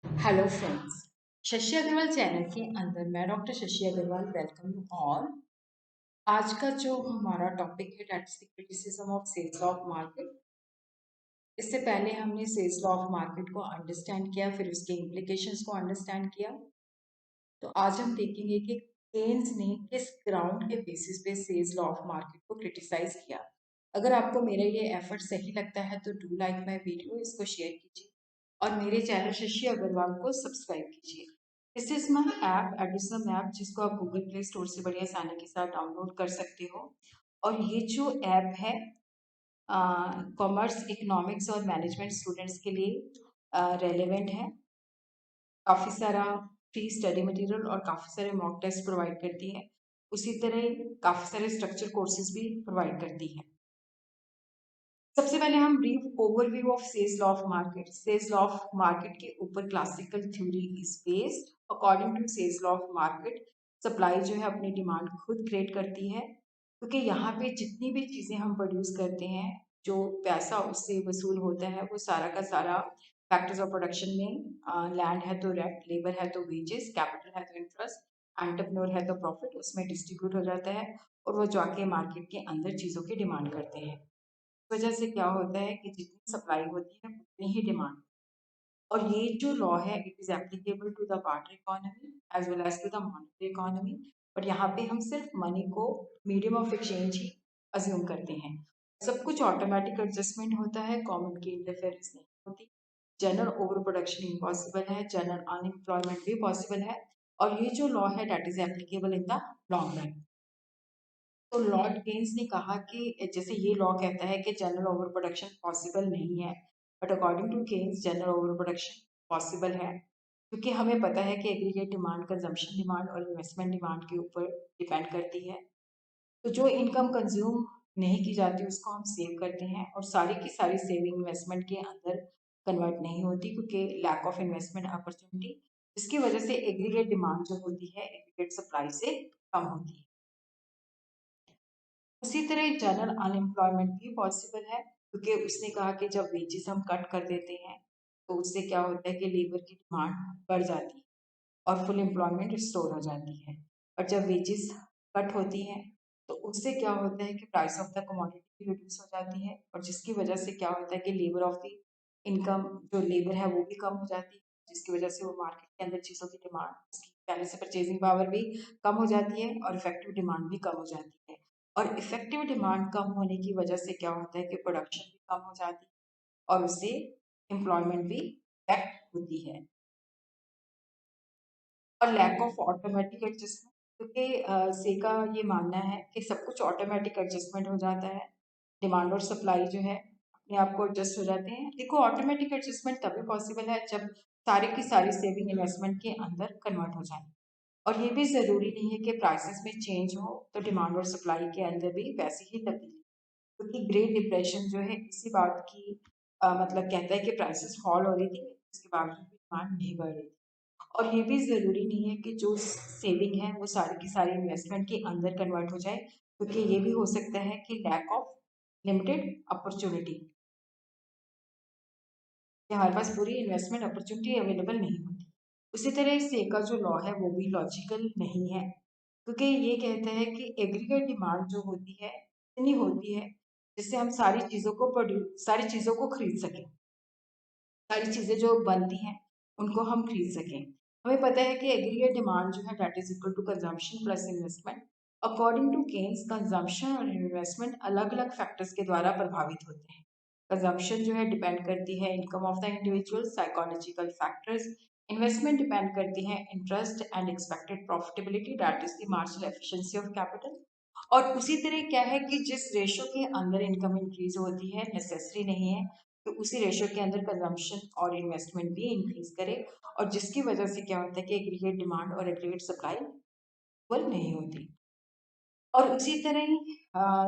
Hello friends. Shashi Agrawal channel के अंदर मैं doctor Shashi Agrawal welcome you all. आज का जो हमारा टॉपिक है that is the criticism of सेल्स लॉ ऑफ मार्केट। इससे पहले हमने सेल्स लॉ ऑफ मार्केट को अंडरस्टैंड किया, फिर उसके इम्प्लीकेशंस को अंडरस्टैंड किया। तो आज हम देखेंगे कि केन्स ने किस ग्राउंड के बेसिस पे सेल्स लॉ ऑफ मार्केट को क्रिटिसाइज किया। अगर आपको मेरा ये एफर्ट सही लगता है तो डू लाइक माय वीडियो, इसको शेयर कीजिए और मेरे चैनल शशि अग्रवाल को सब्सक्राइब कीजिए। दिस इज माई ऐप एडिसम ऐप, जिसको आप गूगल प्ले स्टोर से बड़ी आसानी के साथ डाउनलोड कर सकते हो। और ये जो ऐप है कॉमर्स, इकोनॉमिक्स और मैनेजमेंट स्टूडेंट्स के लिए रेलेवेंट है। काफ़ी सारा फ्री स्टडी मटेरियल और काफ़ी सारे मॉक टेस्ट प्रोवाइड करती है। उसी तरह काफ़ी सारे स्ट्रक्चर कोर्सेज भी प्रोवाइड करती है। सबसे पहले हम ब्रीफ ओवरव्यू ऑफ सेल्स लॉ ऑफ मार्केट। सेल्स लॉ ऑफ मार्केट के ऊपर classical theory is based. According to सेल्स लॉ ऑफ मार्केट, सप्लाई जो है अपनी डिमांड खुद क्रिएट करती है, क्योंकि यहाँ पे जितनी भी चीज़ें हम प्रोड्यूस करते हैं, जो पैसा उससे वसूल होता है वो सारा का सारा फैक्टर्स ऑफ प्रोडक्शन में लैंड है तो रेंट, लेबर है तो वेजेस, कैपिटल है तो इंटरेस्ट, एंटरप्रेन्योर है तो प्रॉफिट, उसमें डिस्ट्रीब्यूट हो जाता है और वो जाके मार्केट के अंदर चीज़ों की डिमांड करते हैं। वजह से क्या होता है कि जितनी सप्लाई होती है उतनी ही डिमांड। और ये जो लॉ है it is applicable to the barter economy as well as to the monetary economy. But यहाँ पे हम सिर्फ मनी को मीडियम ऑफ एक्सचेंज ही अज्यूम करते हैं। सब कुछ ऑटोमेटिक एडजस्टमेंट होता है, कॉमन की इंटरफेरेंस नहीं होती। जनरल ओवर प्रोडक्शन इम्पॉसिबल है, जनरल अनएम्प्लॉयमेंट भी पॉसिबल है। और ये जो लॉ है that is applicable in the long run. तो लॉर्ड केन्स ने कहा कि जैसे ये लॉ कहता है कि जनरल ओवर प्रोडक्शन पॉसिबल नहीं है, but according to Keynes general over production possible है, क्योंकि हमें पता है कि एग्रीगेट डिमांड कंजम्पशन डिमांड और इन्वेस्टमेंट डिमांड के ऊपर डिपेंड करती है। तो जो इनकम कंज्यूम नहीं की जाती उसको हम सेव करते हैं, और सारी की सारी सेविंग इन्वेस्टमेंट के अंदर कन्वर्ट नहीं होती, क्योंकि लैक ऑफ इन्वेस्टमेंट अपॉर्चुनिटी, जिसकी वजह से एग्रीगेट डिमांड जो होती है एग्रीगेट सप्लाई से कम होती है। उसी तरह जनरल अनएम्प्लॉयमेंट भी पॉसिबल है, क्योंकि उसने कहा कि जब वेजेस हम कट कर देते हैं तो उससे क्या होता है कि लेबर की डिमांड बढ़ जाती है और फुल एम्प्लॉयमेंट रिस्टोर हो जाती है। और जब वेजेस कट होती हैं तो उससे क्या होता है कि price of the commodity reduce हो जाती है, और जिसकी वजह से क्या होता है कि लेबर ऑफ द इनकम, जो लेबर है वो भी कम हो जाती है, जिसकी वजह से वो मार्केट के अंदर चीज़ों की डिमांड, उसकी पहले से परचेजिंग पावर भी कम हो जाती है और इफेक्टिव डिमांड भी कम हो जाती है। और इफेक्टिव डिमांड कम होने की वजह से क्या होता है कि प्रोडक्शन भी कम हो जाती है और उससे एम्प्लॉयमेंट भी इफेक्ट होती है। और लैक ऑफ ऑटोमेटिक एडजस्टमेंट, क्योंकि से का ये मानना है कि सब कुछ ऑटोमेटिक एडजस्टमेंट हो जाता है, डिमांड और सप्लाई जो है अपने आप को एडजस्ट हो जाते हैं। देखो, ऑटोमेटिक एडजस्टमेंट तभी पॉसिबल है जब सारी की सारी सेविंग इन्वेस्टमेंट के अंदर कन्वर्ट हो जाए। और ये भी ज़रूरी नहीं है कि प्राइसेस में चेंज हो तो डिमांड और सप्लाई के अंदर भी वैसी ही तब्दीली, क्योंकि ग्रेट डिप्रेशन जो है इसी बात की मतलब कहता है कि प्राइसेस फॉल हो रही थी, इसके बावजूद भी डिमांड नहीं बढ़ रही थी। और ये भी ज़रूरी नहीं है कि जो सेविंग है वो सारी की सारी इन्वेस्टमेंट के अंदर कन्वर्ट हो जाए, क्योंकि ये भी हो सकता है कि लैक ऑफ लिमिटेड अपॉर्चुनिटी, कि हमारे पास पूरी इन्वेस्टमेंट अपॉर्चुनिटी अवेलेबल नहीं होती। उसी तरह से का जो लॉ है वो भी लॉजिकल नहीं है, क्योंकि ये कहता है कि एग्रीगेट डिमांड जो होती है इतनी होती है जिससे हम सारी चीज़ों को प्रोड्यूस, सारी चीज़ों को खरीद सकें, सारी चीज़ें जो बनती हैं उनको हम खरीद सकें। हमें पता है कि एग्रीगेट डिमांड जो है that is equal to consumption plus investment. According to Keynes consumption और इन्वेस्टमेंट अलग अलग फैक्टर्स के द्वारा प्रभावित होते हैं। कंजम्पशन जो है डिपेंड करती है income of the individual, psychological factors. Investment depend करती है interest and expected profitability that is the marginal efficiency of capital. और उसी तरह क्या है कि जिस रेशो के अंदर इनकम इंक्रीज होती है नेसेसरी नहीं है तो उसी रेशो के अंदर कंजम्पशन और इन्वेस्टमेंट भी इंक्रीज करे, और जिसकी वजह से क्या होता है कि एग्रीगेट डिमांड और एग्रीगेट सप्लाई इक्वल नहीं होती। और उसी तरह ही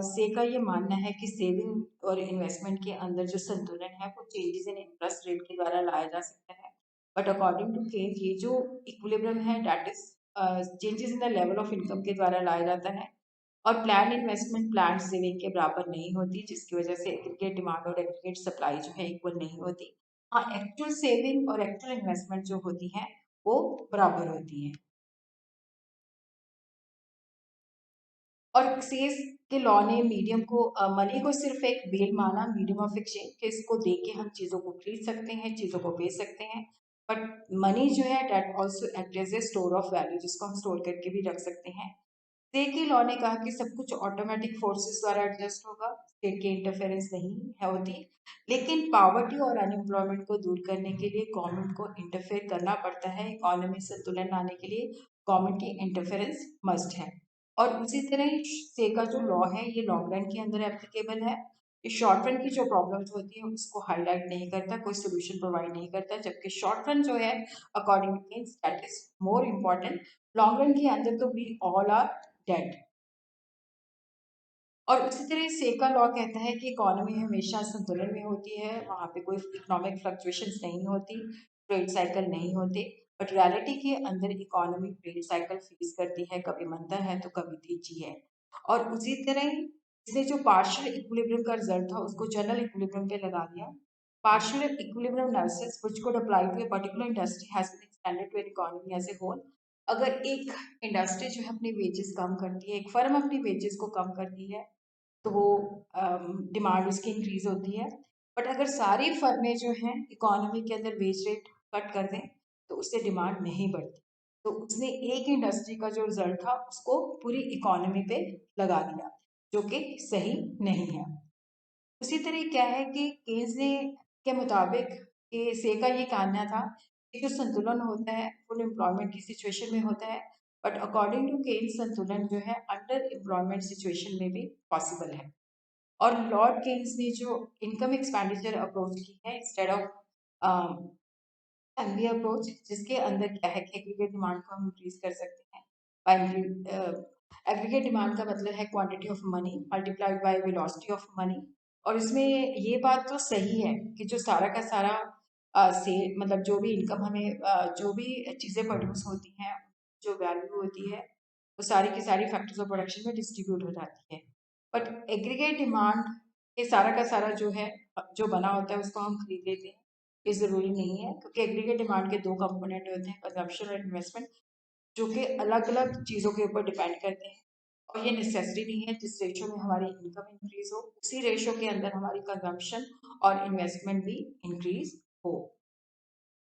से का ये मानना है कि सेविंग और इन्वेस्टमेंट के अंदर जो संतुलन है वो चेंजेस इन इंटरेस्ट रेट के द्वारा लाया जा सकता है। बट अकॉर्डिंग टू केन्स ये जो इक्विलिब्रियम है that is changes in the level of income के द्वारा लाया जाता है। और प्लान इन्वेस्टमेंट प्लान सेविंग के बराबर नहीं होती, जिसकी वजह से एग्रीगेट डिमांड और एग्रीगेट सप्लाई जो है इक्वल नहीं होती। हाँ, एक्चुअल सेविंग और एक्चुअल इन्वेस्टमेंट जो होती है वो बराबर होती है। और सीएस के लॉ ने मीडियम को मनी को सिर्फ एक बेल माना, मीडियम ऑफ एक्सचेंज, कि इसको दे के हम चीज़ों को खरीद सकते हैं, चीज़ों को बेच सकते हैं। बट मनी जो है that also act as a store of value, जिसको हम स्टोर करके भी रख सकते हैं। स्टेट की लॉ ने कहा कि सब कुछ ऑटोमेटिक फोर्सेस द्वारा एडजस्ट होगा, स्टेट की इंटरफेरेंस नहीं है होती। लेकिन पॉवर्टी और अनएम्प्लॉयमेंट को दूर करने के लिए गवर्नमेंट को इंटरफेयर करना पड़ता है, इकोनॉमी संतुलन लाने के लिए गवर्नमेंट की इंटरफेरेंस मस्ट है। और उसी तरह से का जो लॉ है ये लॉन्ग रन के अंदर एप्लीकेबल है। ये शॉर्ट रन की जो प्रॉब्लम्स होती है उसको हाईलाइट नहीं करता, कोई सोल्यूशन प्रोवाइड नहीं करता, जबकि शॉर्ट रन जो है according to Keynes that is more important. Long run के अंदर तो वी ऑल आर डेड। और उसी तरह सेका लॉ कहता है कि इकोनॉमी हमेशा संतुलन में होती है, वहाँ पे कोई इकोनॉमिक फ्लक्चुएशंस नहीं होती, ट्रेड साइकिल नहीं होते। बट रियलिटी के अंदर इकोनॉमी ट्रेड साइकिल फेस करती है, कभी मंदा है तो कभी तेजी है। और उसी तरह इसने जो पार्शियल इक्विलिब्रियम का रिजल्ट था उसको जनरल इक्विलिब्रियम पे लगा दिया। Partial equilibrium analysis which could apply to a particular industry has been extended to an economy as a whole. अगर एक इंडस्ट्री जो है अपनी वेजेस कम करती है, एक फर्म अपनी वेजेस को कम करती है, तो वो डिमांड उसकी इंक्रीज होती है। बट अगर सारी फर्में जो हैं इकोनॉमी के अंदर वेज रेट कट कर दें तो उससे डिमांड नहीं बढ़ती। तो उसने एक इंडस्ट्री का जो रिजल्ट था उसको पूरी इकोनॉमी पे लगा दिया, जो कि सही नहीं है। उसी तरह क्या है कि केन्स ने के मुताबिक कि से का ये कहना था कि जो संतुलन होता है फुल एम्प्लॉयमेंट की सिचुएशन में होता है। बट अकॉर्डिंग टू केन्स संतुलन जो है अंडर एम्प्लॉयमेंट सिचुएशन में भी पॉसिबल है। और लॉर्ड केन्स ने जो इनकम एक्सपेंडिचर अप्रोच की है इंस्टेड ऑफ एमबी अप्रोच, जिसके अंदर क्या है कि एग्रीगेट डिमांड को हम इंक्रीज कर सकते हैं। एग्रीगेट डिमांड का मतलब है quantity of money multiplied by velocity of money. और इसमें ये बात तो सही है कि जो सारा का सारा से मतलब जो भी इनकम हमें जो भी चीज़ें प्रोड्यूस होती हैं, जो वैल्यू होती है वो सारी की सारी फैक्टर्स ऑफ प्रोडक्शन में डिस्ट्रीब्यूट हो जाती है। बट एग्रीगेट डिमांड ये सारा का सारा जो है जो बना होता है उसको हम खरीद लेते हैं, ये ज़रूरी नहीं है, क्योंकि एग्रीगेट डिमांड के दो कंपोनेंट होते हैं, कंजम्पशन और इन्वेस्टमेंट, जो कि अलग अलग चीज़ों के ऊपर डिपेंड करते हैं। और ये नेसेसरी नहीं है जिस रेशो में हमारी इनकम इंक्रीज हो उसी रेशो के अंदर हमारी कंजम्पशन और इन्वेस्टमेंट भी इंक्रीज हो।